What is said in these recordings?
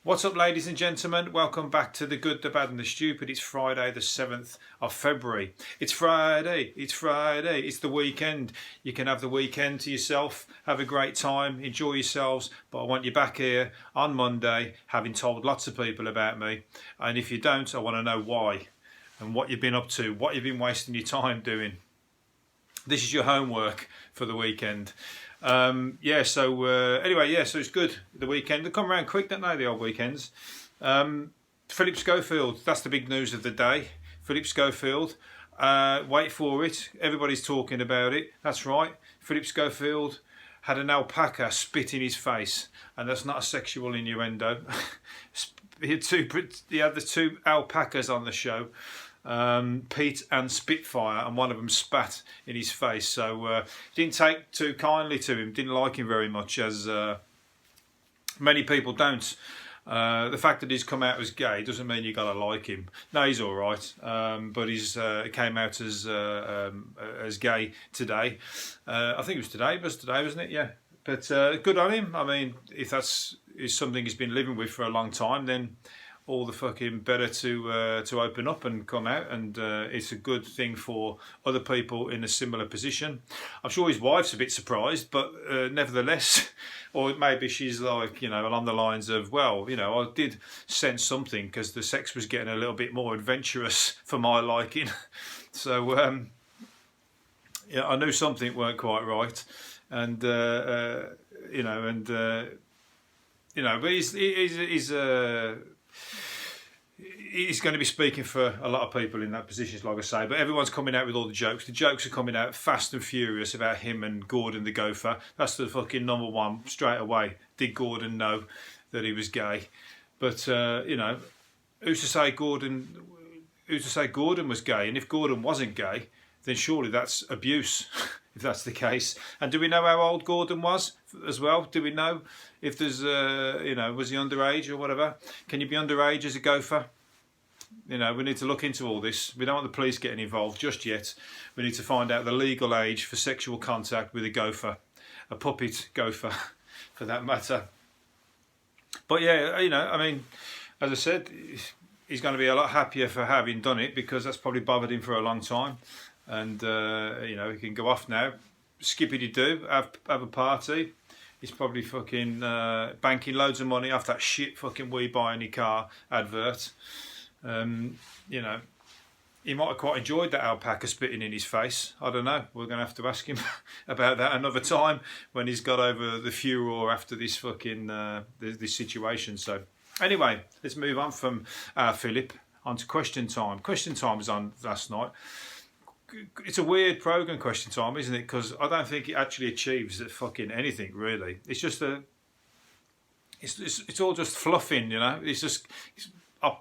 What's up, ladies and gentlemen? Welcome back to The Good, The Bad and The Stupid. It's Friday the 7th of February. It's Friday, it's the weekend. You can have the weekend to yourself, have a great time, enjoy yourselves, but I want you back here on Monday, having told lots of people about me. And if you don't, I want to know why and what you've been up to, what you've been wasting your time doing. This is your homework for the weekend. So it's good, the weekend. They come around quick, don't they, the old weekends. Phillip Schofield, that's the big news of the day. Phillip Schofield, wait for it, everybody's talking about it. That's right, Phillip Schofield had an alpaca spit in his face, and that's not a sexual innuendo. He had the two alpacas on the show, Pete and Spitfire, and one of them spat in his face, so didn't take too kindly to him, didn't like him very much, as many people don't. The fact that he's come out as gay doesn't mean you gotta like him. No, he's alright, but he's came out as gay today. I think it was today, wasn't it? Yeah, but good on him. I mean, if that's is something he's been living with for a long time, then all the fucking better to open up and come out, and it's a good thing for other people in a similar position. I'm sure his wife's a bit surprised, but nevertheless, or maybe she's like, along the lines of, well, I did sense something because the sex was getting a little bit more adventurous for my liking. So I knew something weren't quite right, and but he's going to be speaking for a lot of people in that position, like I say, but everyone's coming out with all the jokes. The jokes are coming out fast and furious about him and Gordon the gopher. That's the fucking number one straight away. Did Gordon know that he was gay? But who's to say Gordon was gay? And if Gordon wasn't gay, then surely that's abuse, if that's the case. And do we know how old Gordon was as well? Do we know if there's, was he underage or whatever? Can you be underage as a gopher? We need to look into all this. We don't want the police getting involved just yet. We need to find out the legal age for sexual contact with a gopher, a puppet gopher, for that matter. But yeah, as I said, he's going to be a lot happier for having done it, because that's probably bothered him for a long time. And he can go off now, skippity-doo, have a party. He's probably fucking banking loads of money off that shit fucking We Buy Any Car advert. He might have quite enjoyed that alpaca spitting in his face. I don't know. We're going to have to ask him about that another time when he's got over the furor after this fucking this situation. So anyway, let's move on from Philip onto Question Time. Question Time was on last night. It's a weird program, Question Time, isn't it? Because I don't think it actually achieves fucking anything, really. It's just it's all just fluffing, It's just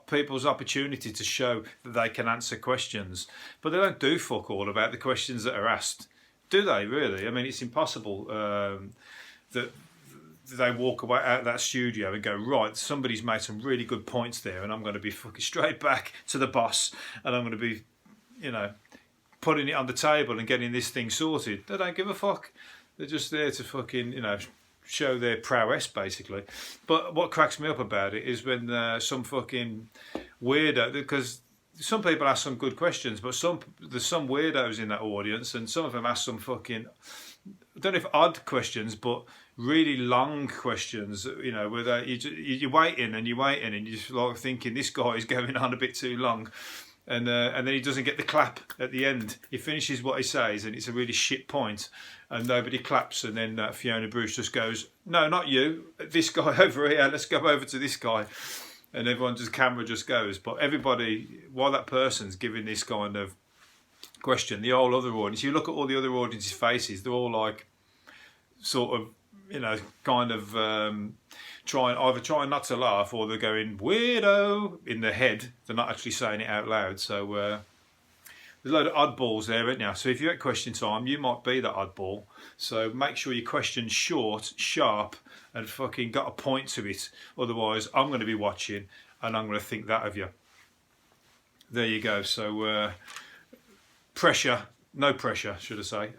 people's opportunity to show that they can answer questions, but they don't do fuck all about the questions that are asked, do they? Really? I mean, it's impossible that they walk away out of that studio and go, right, somebody's made some really good points there, and I'm going to be fucking straight back to the boss, and I'm going to be, putting it on the table and getting this thing sorted. They don't give a fuck. They're just there to fucking, show their prowess, basically. But what cracks me up about it is when some fucking weirdo, because some people ask some good questions, but there's some weirdos in that audience, and some of them ask some fucking, I don't know if odd questions, but really long questions, where you're waiting and you're just like thinking, this guy is going on a bit too long. And then he doesn't get the clap at the end. He finishes what he says, and it's a really shit point, and nobody claps. And then Fiona Bruce just goes, "No, not you. This guy over here. Let's go over to this guy." And camera just goes. But everybody, while that person's giving this kind of question, the whole other audience, you look at all the other audience's faces, they're all like, sort of, kind of trying not to laugh, or they're going weirdo in their head. They're not actually saying it out loud. So there's a load of oddballs there, isn't there? So if you're at Question Time, you might be that oddball. So make sure your question's short, sharp, and fucking got a point to it. Otherwise, I'm going to be watching, and I'm going to think that of you. There you go. So no pressure, should I say.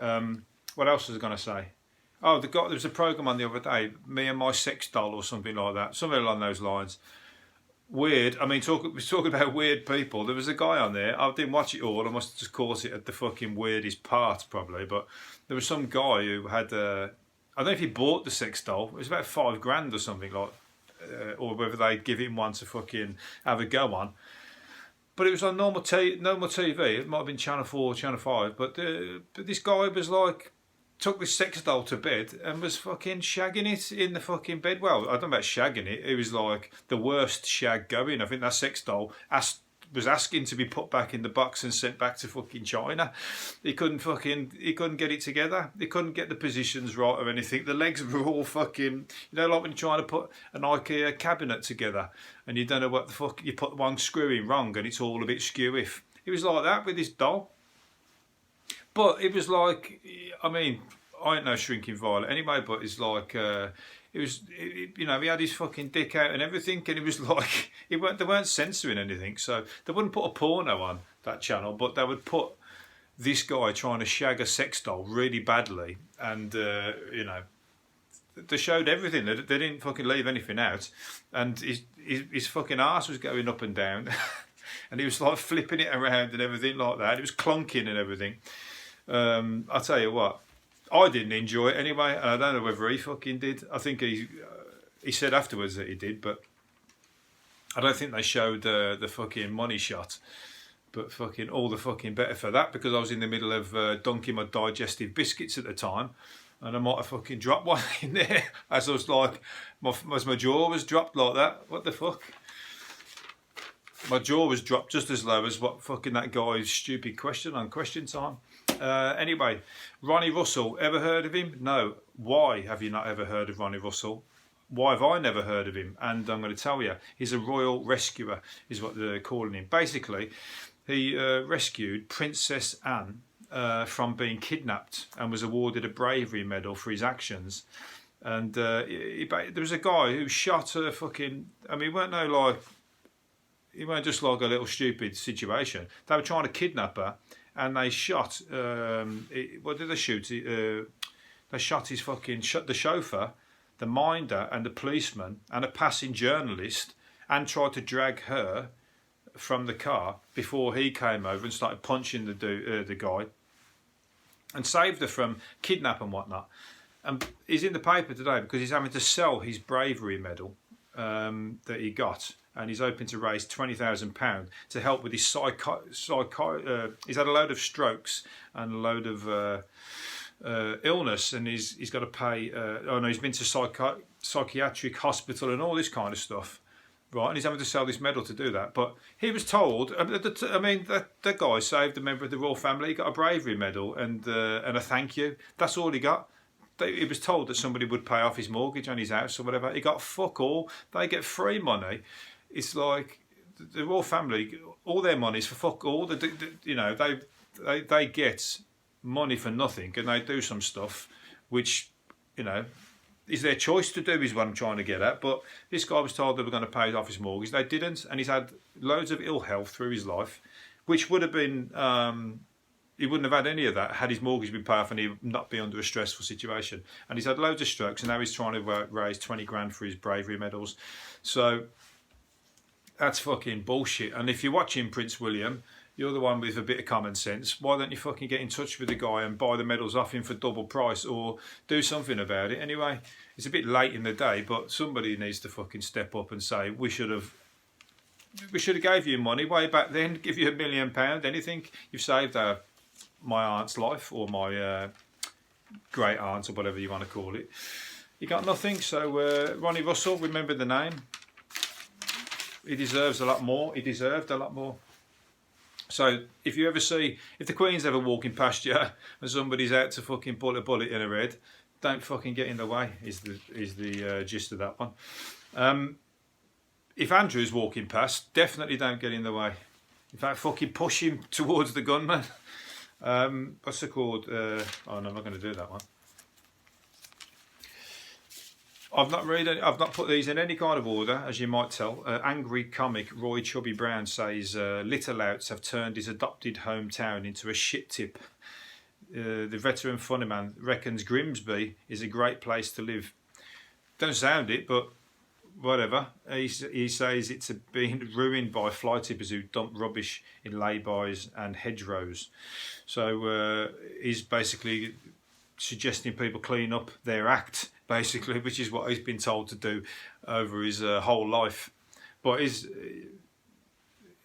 What else was I going to say? Oh, there was a program on the other day, Me and My Sex Doll or something like that, something along those lines. Weird. I mean, we're talking about weird people. There was a guy on there. I didn't watch it all. I must have just caught it at the fucking weirdest part, probably. But there was some guy who had I don't know if he bought the sex doll. It was about $5,000 or something like, or whether they'd give him one to fucking have a go on. But it was on normal TV. It might have been Channel 4, Channel 5. But this guy was like, took this sex doll to bed and was fucking shagging it in the fucking bed. Well, I don't know about shagging it. It was like the worst shag going. I think that sex doll was asking to be put back in the box and sent back to fucking China. He couldn't get it together. He couldn't get the positions right or anything. The legs were all fucking, like when you're trying to put an IKEA cabinet together and you don't know what the fuck, you put one screw in wrong and it's all a bit skew-if. It was like that with this doll. But it was like, I mean, I ain't no shrinking violet anyway, but it's like, he had his fucking dick out and everything, and it was like, they weren't censoring anything, so they wouldn't put a porno on that channel, but they would put this guy trying to shag a sex doll really badly, and, they showed everything, they didn't fucking leave anything out, and his fucking arse was going up and down, and he was like flipping it around and everything like that, it was clunking and everything. I'll tell you what, I didn't enjoy it anyway, and I don't know whether he fucking did. I think he said afterwards that he did, but I don't think they showed the fucking money shot. But fucking all the fucking better for that, because I was in the middle of dunking my digestive biscuits at the time, and I might have fucking dropped one in there as I was like, as my jaw was dropped like that. What the fuck? My jaw was dropped just as low as what fucking that guy's stupid question on Question Time. Anyway, Ronnie Russell, ever heard of him? No. Why have you not ever heard of Ronnie Russell? Why have I never heard of him? And I'm going to tell you, he's a royal rescuer, is what they're calling him. Basically, he rescued Princess Anne from being kidnapped and was awarded a bravery medal for his actions. And there was a guy who shot her fucking, I mean, it weren't just like a little stupid situation. They were trying to kidnap her, and they shot. What did they shoot? They shot the chauffeur, the minder, and the policeman, and a passing journalist, and tried to drag her from the car before he came over and started punching the guy, and saved her from kidnap and whatnot. And he's in the paper today because he's having to sell his bravery medal that he got. And he's hoping to raise £20,000 to help with his he's had a load of strokes and a load of illness, and he's got to pay. He's been to psychiatric hospital and all this kind of stuff, right? And he's having to sell this medal to do that. But he was told, that guy saved a member of the royal family. He got a bravery medal and a thank you. That's all he got. He was told that somebody would pay off his mortgage on his house or whatever. He got fuck all. They get free money. It's like the royal family, all their money's for fuck all. They get money for nothing, and they do some stuff which, is their choice to do, is what I'm trying to get at. But this guy was told they were going to pay off his mortgage. They didn't, and he's had loads of ill health through his life, which would have been, he wouldn't have had any of that had his mortgage been paid off and he'd not be under a stressful situation. And he's had loads of strokes, and now he's trying to raise 20 grand for his bravery medals. So that's fucking bullshit. And if you're watching Prince William, you're the one with a bit of common sense. Why don't you fucking get in touch with the guy and buy the medals off him for double price, or do something about it? Anyway, it's a bit late in the day, but somebody needs to fucking step up and say, we should have gave you money way back then, give you £1 million, anything. You've saved my aunt's life, or my great aunt, or whatever you want to call it. You got nothing. So Ronnie Russell, remember the name. He deserves a lot more. He deserved a lot more. So if the Queen's ever walking past you and somebody's out to fucking pull a bullet in her head, don't fucking get in the way, is the gist of that one. If Andrew's walking past, definitely don't get in the way. In fact, fucking push him towards the gunman. What's it called? No, I'm not going to do that one. I've not put these in any kind of order, as you might tell. Angry comic Roy Chubby Brown says little outs have turned his adopted hometown into a shit tip. the veteran funny man, reckons Grimsby is a great place to live. Don't sound it, but whatever. He says it's been ruined by fly tippers who dump rubbish in laybys and hedgerows. So he's basically suggesting people clean up their act, basically, which is what he's been told to do over his whole life. But he's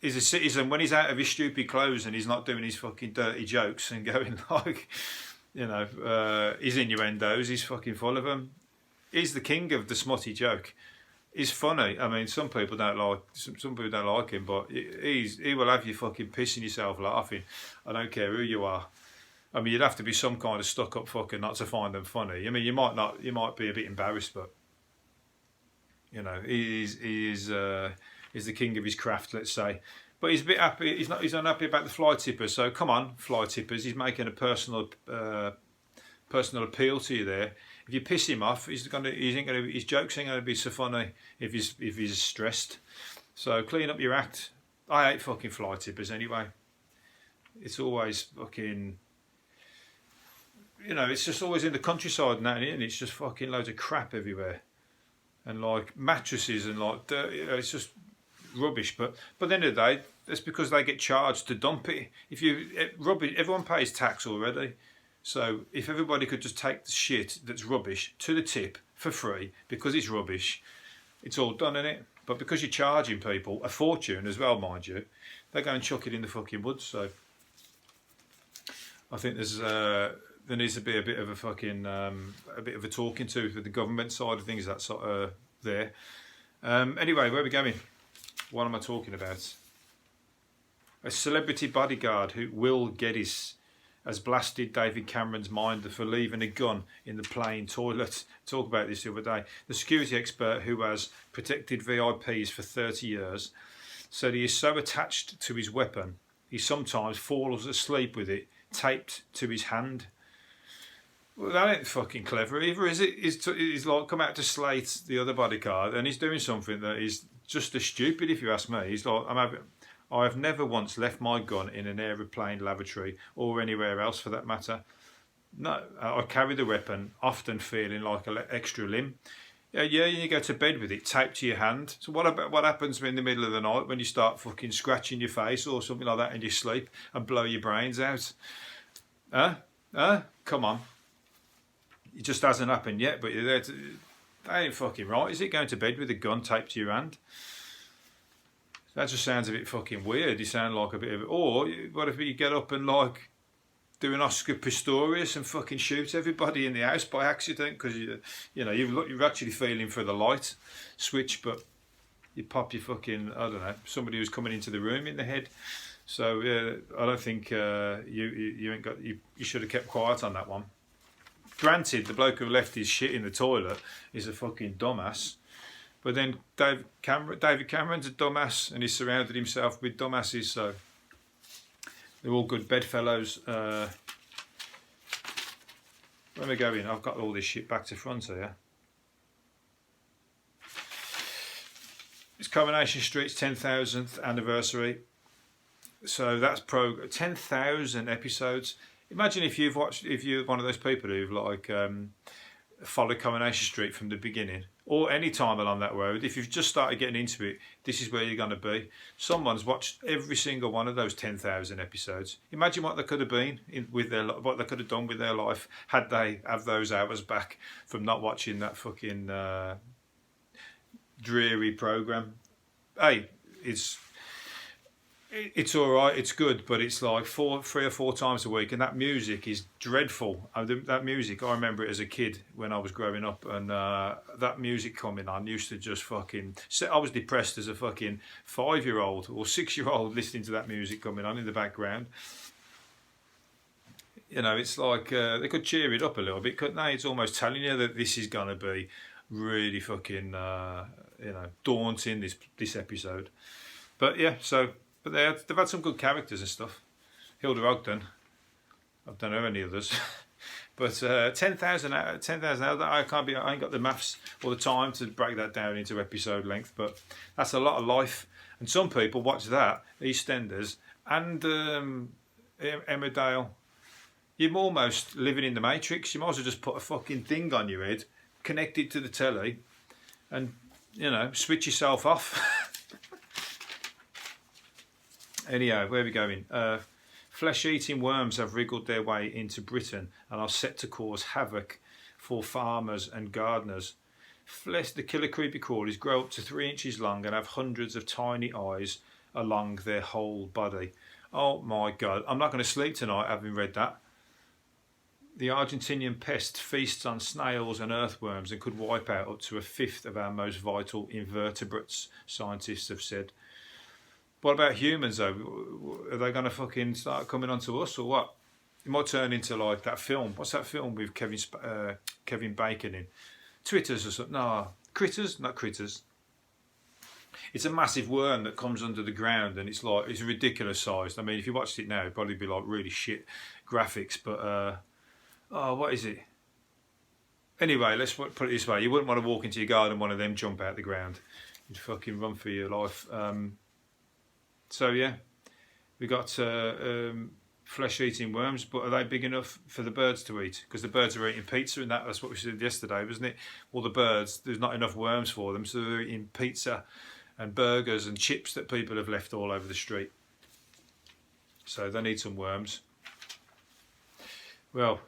a citizen when he's out of his stupid clothes and he's not doing his fucking dirty jokes and going like, his innuendos. He's fucking full of them. He's the king of the smutty joke. He's funny. I mean, some people don't like him, but he will have you fucking pissing yourself laughing. I don't care who you are. I mean, you'd have to be some kind of stuck-up fucker not to find them funny. I mean, you might be a bit embarrassed, but he's the king of his craft, let's say. But he's a bit happy. He's unhappy about the fly tippers. So come on, fly tippers. He's making a personal appeal to you there. If you piss him off, his jokes ain't gonna be so funny if he's stressed. So clean up your act. I hate fucking fly tippers anyway. It's always fucking, it's just always in the countryside and that, and it's just fucking loads of crap everywhere, and like mattresses and like dirt. It's just rubbish. But at the end of the day, that's because they get charged to dump it. Everyone pays tax already. So if everybody could just take the shit that's rubbish to the tip for free because it's rubbish, it's all done, innit? But because you're charging people a fortune as well, mind you, they go and chuck it in the fucking woods. So I think there needs to be a bit of a fucking a bit of a talking to for the government side of things. That's sort of there. Anyway, where are we going? What am I talking about? A celebrity bodyguard who Will Geddes has blasted David Cameron's mind for leaving a gun in the plane toilet. Talk about this the other day. The security expert who has protected VIPs for 30 years said he is so attached to his weapon he sometimes falls asleep with it taped to his hand. Well, that ain't fucking clever either, is it? He's like come out to slate the other bodyguard and he's doing something that is just as stupid, if you ask me. He's like, I have never once left my gun in an aeroplane lavatory or anywhere else for that matter. No, I carry the weapon, often feeling like an extra limb. Yeah, you go to bed with it taped to your hand. So what happens in the middle of the night when you start fucking scratching your face or something like that in your sleep and blow your brains out? Come on. It just hasn't happened yet, but you're there to, that ain't fucking right, is it? Going to bed with a gun taped to your hand? That just sounds a bit fucking weird. You sound like a bit of... Or what if you get up and like do an Oscar Pistorius and fucking shoot everybody in the house by accident because you're actually feeling for the light switch, but you pop your fucking, I don't know, somebody who's coming into the room in the head. So I don't think you should have kept quiet on that one. Granted, the bloke who left his shit in the toilet is a fucking dumbass. But then David Cameron's a dumbass and he's surrounded himself with dumbasses, so they're all good bedfellows. Where am I going? I've got all this shit back to front here. It's Coronation Street's 10,000th anniversary. So that's 10,000 episodes. Imagine if you're one of those people who've like followed Coronation Street from the beginning, or any time along that road. If you've just started getting into it, this is where you're going to be. Someone's watched every single one of those 10,000 episodes. Imagine what they could have been what they could have done with their life had they have those hours back from not watching that fucking dreary program. Hey, it's all right, it's good, but it's like 3 or 4 times a week, and that music is dreadful. That music, I remember it as a kid when I was growing up, and that music coming on used to just fucking... I was depressed as a fucking 5-year-old or 6-year-old listening to that music coming on in the background. It's like they could cheer it up a little bit, couldn't they? It's almost telling you that this is going to be really fucking, daunting, this episode. But yeah, But they've had some good characters and stuff. Hilda Ogden. I don't know any others. But 10,000 I ain't got the maths or the time to break that down into episode length, but that's a lot of life. And some people watch that, EastEnders and Emmerdale. You're almost living in the Matrix. You might as well just put a fucking thing on your head, connect it to the telly, and, you know, switch yourself off. Anyhow, where are we going? Flesh-eating worms have wriggled their way into Britain and are set to cause havoc for farmers and gardeners. The killer creepy crawlies grow up to 3 inches long and have hundreds of tiny eyes along their whole body. Oh my God, I'm not going to sleep tonight having read that. The Argentinian pest feasts on snails and earthworms and could wipe out up to a fifth of our most vital invertebrates, scientists have said. What about humans though? Are they going to fucking start coming onto us or what? It might turn into like that film. What's that film with Kevin Bacon in? Twitters or something? No, Critters, not Critters. It's a massive worm that comes under the ground and it's like, it's ridiculous sized. I mean, if you watched it now, it'd probably be like really shit graphics, but oh, what is it? Anyway, let's put it this way. You wouldn't want to walk into your garden and one of them jump out the ground. You'd fucking run for your life. So yeah, we got flesh-eating worms, but are they big enough for the birds to eat? Because the birds are eating pizza, and that's what we said yesterday, wasn't it? All the birds, there's not enough worms for them, so they're eating pizza and burgers and chips that people have left all over the street. So they need some worms. Well,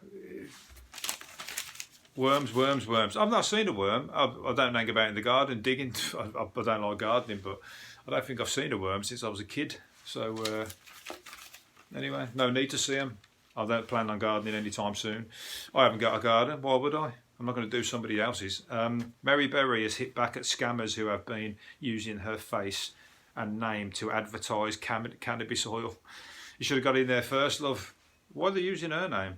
worms. I've not seen a worm. I don't hang about in the garden digging. I don't like gardening, but I don't think I've seen a worm since I was a kid. So anyway, no need to see them. I don't plan on gardening anytime soon. I haven't got a garden. Why would I? I'm not going to do somebody else's. Mary Berry has hit back at scammers who have been using her face and name to advertise cannabis oil. You should have got in there first, love. Why are they using her name?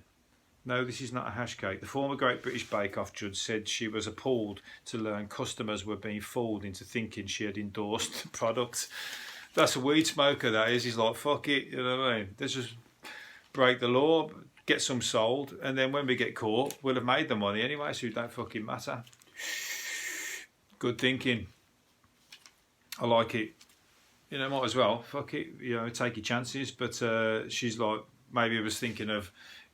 No, this is not a hash cake. The former Great British Bake Off judge said she was appalled to learn customers were being fooled into thinking she had endorsed the product. That's a weed smoker, that is. He's like, fuck it, you know what I mean? Let's just break the law, get some sold, and then when we get caught, we'll have made the money anyway, so it don't fucking matter. Good thinking. I like it. You know, might as well, fuck it, you know, take your chances. But she's like, maybe was thinking of,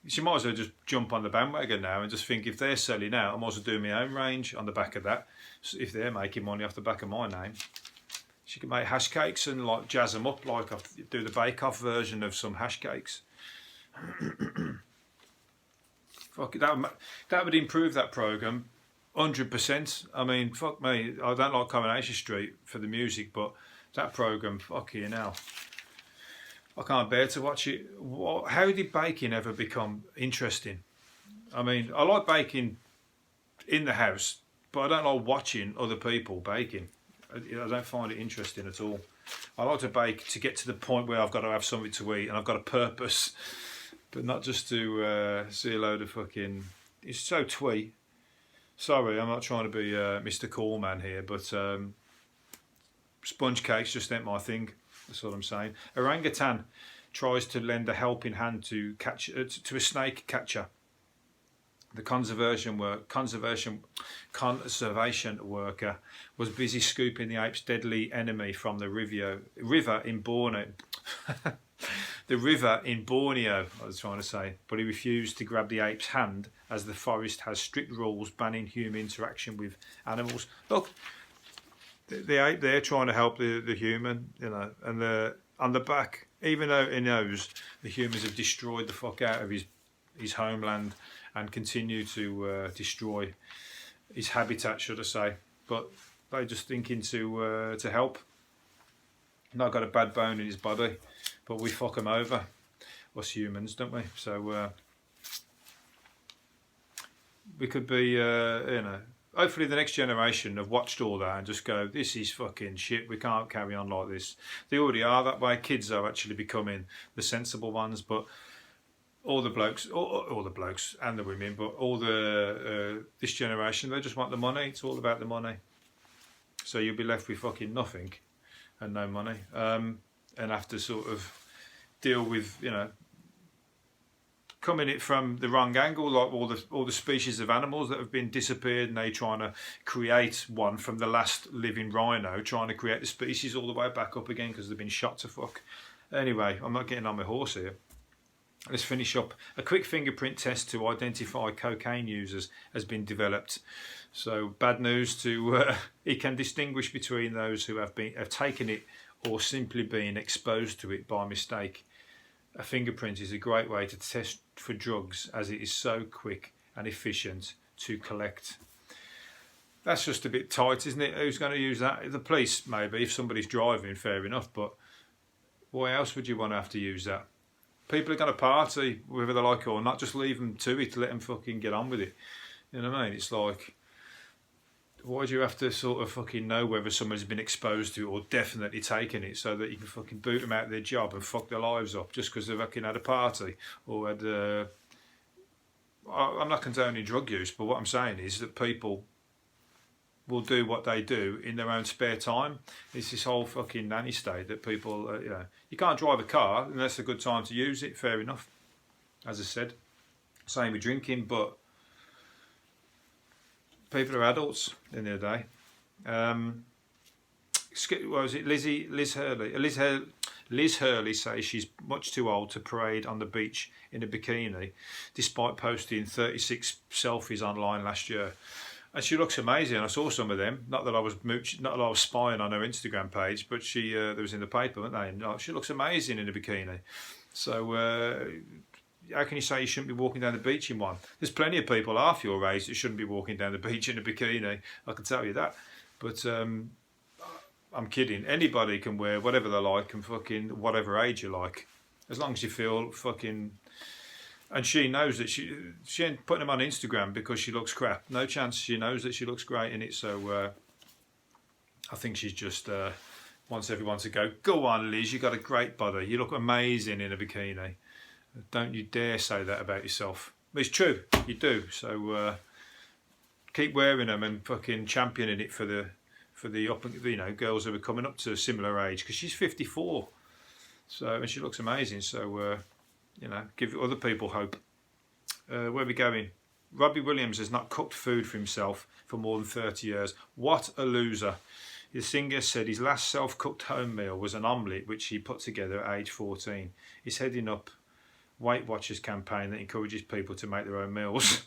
she might as well just jump on the bandwagon now and just think, if they're selling out, I might as well do my own range on the back of that. So if they're making money off the back of my name, she can make hash cakes and like jazz them up, like do the Bake Off version of some hash cakes. Fuck it, that would improve that programme 100%. I mean, fuck me, I don't like Coronation Street for the music, but that programme, fucking hell, I can't bear to watch it. How did baking ever become interesting? I mean, I like baking in the house, but I don't like watching other people baking. I don't find it interesting at all. I like to bake to get to the point where I've got to have something to eat and I've got a purpose, but not just to see a load of fucking... It's so twee. Sorry, I'm not trying to be Mr. Cool Man here, but sponge cakes just ain't my thing. That's what I'm saying. Orangutan tries to lend a helping hand to a snake catcher. The conservation worker was busy scooping the ape's deadly enemy from the river in Borneo. The river in Borneo, I was trying to say, but he refused to grab the ape's hand as the forest has strict rules banning human interaction with animals. Look, the ape there trying to help the human, you know, and on the back, even though he knows the humans have destroyed the fuck out of his homeland and continue to destroy his habitat, should I say, but they're just thinking to help. Not got a bad bone in his body, but we fuck him over, us humans, don't we? So we could be, you know, hopefully the next generation have watched all that and just go, this is fucking shit, we can't carry on like this. They already are that way. Kids are actually becoming the sensible ones, but all the blokes and the women, but all the this generation, they just want the money. It's all about the money. So you'll be left with fucking nothing and no money, and have to sort of deal with, you know, coming it from the wrong angle, like all the species of animals that have been disappeared, and they trying to create one from the last living rhino, trying to create the species all the way back up again because they've been shot to fuck. Anyway, I'm not getting on my horse here. Let's finish up. A quick fingerprint test to identify cocaine users has been developed. So bad news to it can distinguish between those who have taken it or simply been exposed to it by mistake. A fingerprint is a great way to test for drugs as it is so quick and efficient to collect. That's just a bit tight, isn't it? Who's going to use that? The police, maybe, if somebody's driving, fair enough, but why else would you want to have to use that? People are going to party, whether they like it or not, just leave them to it, let them fucking get on with it. You know what I mean? It's like, why do you have to sort of fucking know whether someone's been exposed to it or definitely taken it so that you can fucking boot them out of their job and fuck their lives up just because they've fucking had a party or had I'm not condoning drug use, but what I'm saying is that people will do what they do in their own spare time. It's this whole fucking nanny state that people, you can't drive a car unless it's a good time to use it, fair enough. As I said, same with drinking, but people are adults in the day. What was it? Liz Hurley. Liz Hurley says she's much too old to parade on the beach in a bikini, despite posting 36 selfies online last year. And she looks amazing. I saw some of them. Not that I was spying on her Instagram page, but she there was in the paper, weren't they? And, she looks amazing in a bikini. So how can you say you shouldn't be walking down the beach in one? There's plenty of people half your age that shouldn't be walking down the beach in a bikini. I can tell you that. But I'm kidding. Anybody can wear whatever they like and fucking whatever age you like, as long as you feel fucking. And she knows that she ain't putting them on Instagram because she looks crap. No chance. She knows that she looks great in it. So I think she's just wants everyone to go on, Liz. You got a great body. You look amazing in a bikini. Don't you dare say that about yourself. But it's true. You do. So keep wearing them and fucking championing it for the girls who are coming up to a similar age, because she's 54. So and she looks amazing. So. Give other people hope. Where are we going? Robbie Williams has not cooked food for himself for more than 30 years. What a loser. The singer said his last self-cooked home meal was an omelette which he put together at age 14. He's heading up Weight Watchers campaign that encourages people to make their own meals.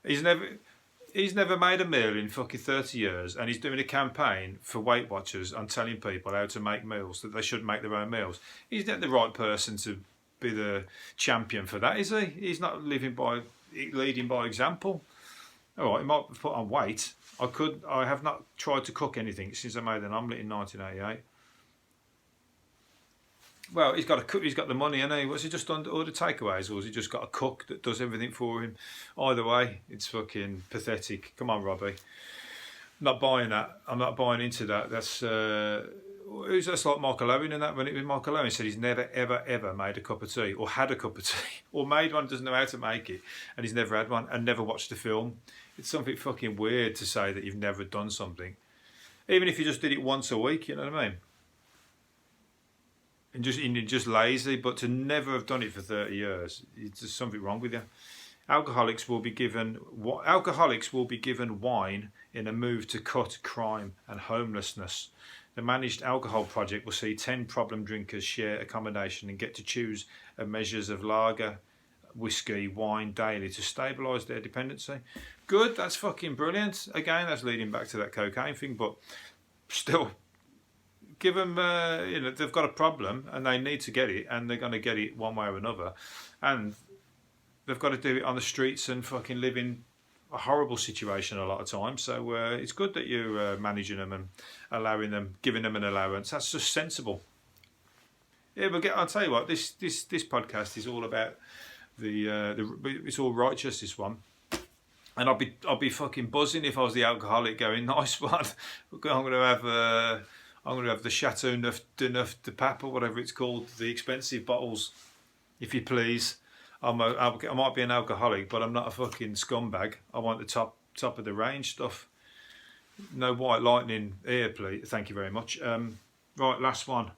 He's never made a meal in fucking 30 years, and he's doing a campaign for Weight Watchers on telling people how to make meals, that they should make their own meals. He's not the right person to be the champion for that, is he? He's not leading by example. All right, he might put on weight. I have not tried to cook anything since I made an omelette in 1988. Well, he's got the money, hasn't he? Was he just order takeaways, or has he just got a cook that does everything for him? Either way, it's fucking pathetic. Come on, Robbie. I'm not buying that. I'm not buying into that. That's like Michael Owen in that. When it was Michael Owen said he's never ever ever made a cup of tea or had a cup of tea or made one, doesn't know how to make it, and he's never had one and never watched a film. It's something fucking weird to say that you've never done something, even if you just did it once a week. You know what I mean? And you're just lazy, but to never have done it for 30 years, there's something wrong with you. Alcoholics will be given wine in a move to cut crime and homelessness. The Managed Alcohol Project will see 10 problem drinkers share accommodation and get to choose measures of lager, whiskey, wine daily to stabilise their dependency. Good, that's fucking brilliant. Again, that's leading back to that cocaine thing, but still, give them, they've got a problem and they need to get it, and they're going to get it one way or another. And they've got to do it on the streets and fucking live in a horrible situation a lot of times. So it's good that you're managing them and giving them an allowance. That's just sensible. Yeah, but I'll tell you what, this podcast is all about it's all righteous, this one. And I'll be fucking buzzing if I was the alcoholic going, nice one. I'm gonna have the Chateau Neuf de Pape or whatever it's called, the expensive bottles, if you please. I might be an alcoholic, but I'm not a fucking scumbag. I want the top of the range stuff. No White Lightning here, please. Thank you very much. Right, last one.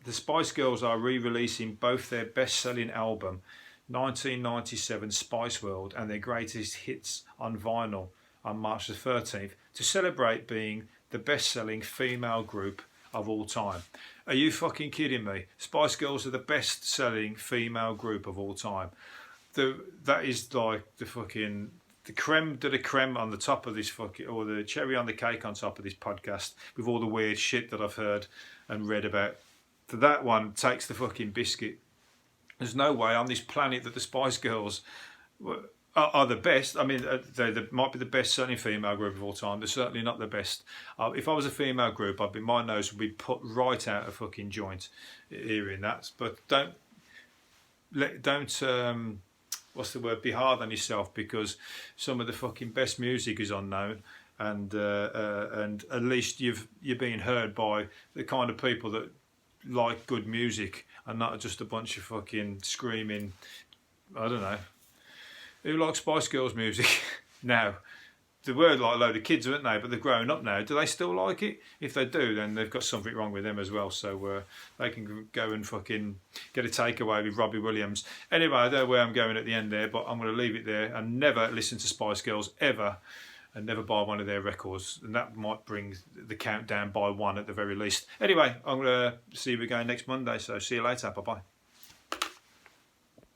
The Spice Girls are re-releasing both their best-selling album, 1997 Spice World, and their greatest hits on vinyl on March the 13th to celebrate being the best-selling female group of all time. Are you fucking kidding me? Spice Girls are the best selling female group of all time. That is like the creme de la creme on the top of this fucking, or the cherry on the cake on top of this podcast, with all the weird shit that I've heard and read about. That one takes the fucking biscuit. There's no way on this planet that the Spice Girls are the best. I mean, they might be the best selling female group of all time. They're certainly not the best. If I was a female group, my nose would be put right out of fucking joint hearing that. But don't what's the word? Be hard on yourself, because some of the fucking best music is unknown, and at least you're being heard by the kind of people that like good music, and not just a bunch of fucking screaming, I don't know, who likes Spice Girls music now. They were like a load of kids, weren't they? But they're growing up now. Do they still like it? If they do, then they've got something wrong with them as well. So they can go and fucking get a takeaway with Robbie Williams. Anyway, I don't know where I'm going at the end there, but I'm going to leave it there and never listen to Spice Girls ever, and never buy one of their records. And that might bring the countdown by one at the very least. Anyway, I'm going to see you again next Monday. So see you later. Bye-bye.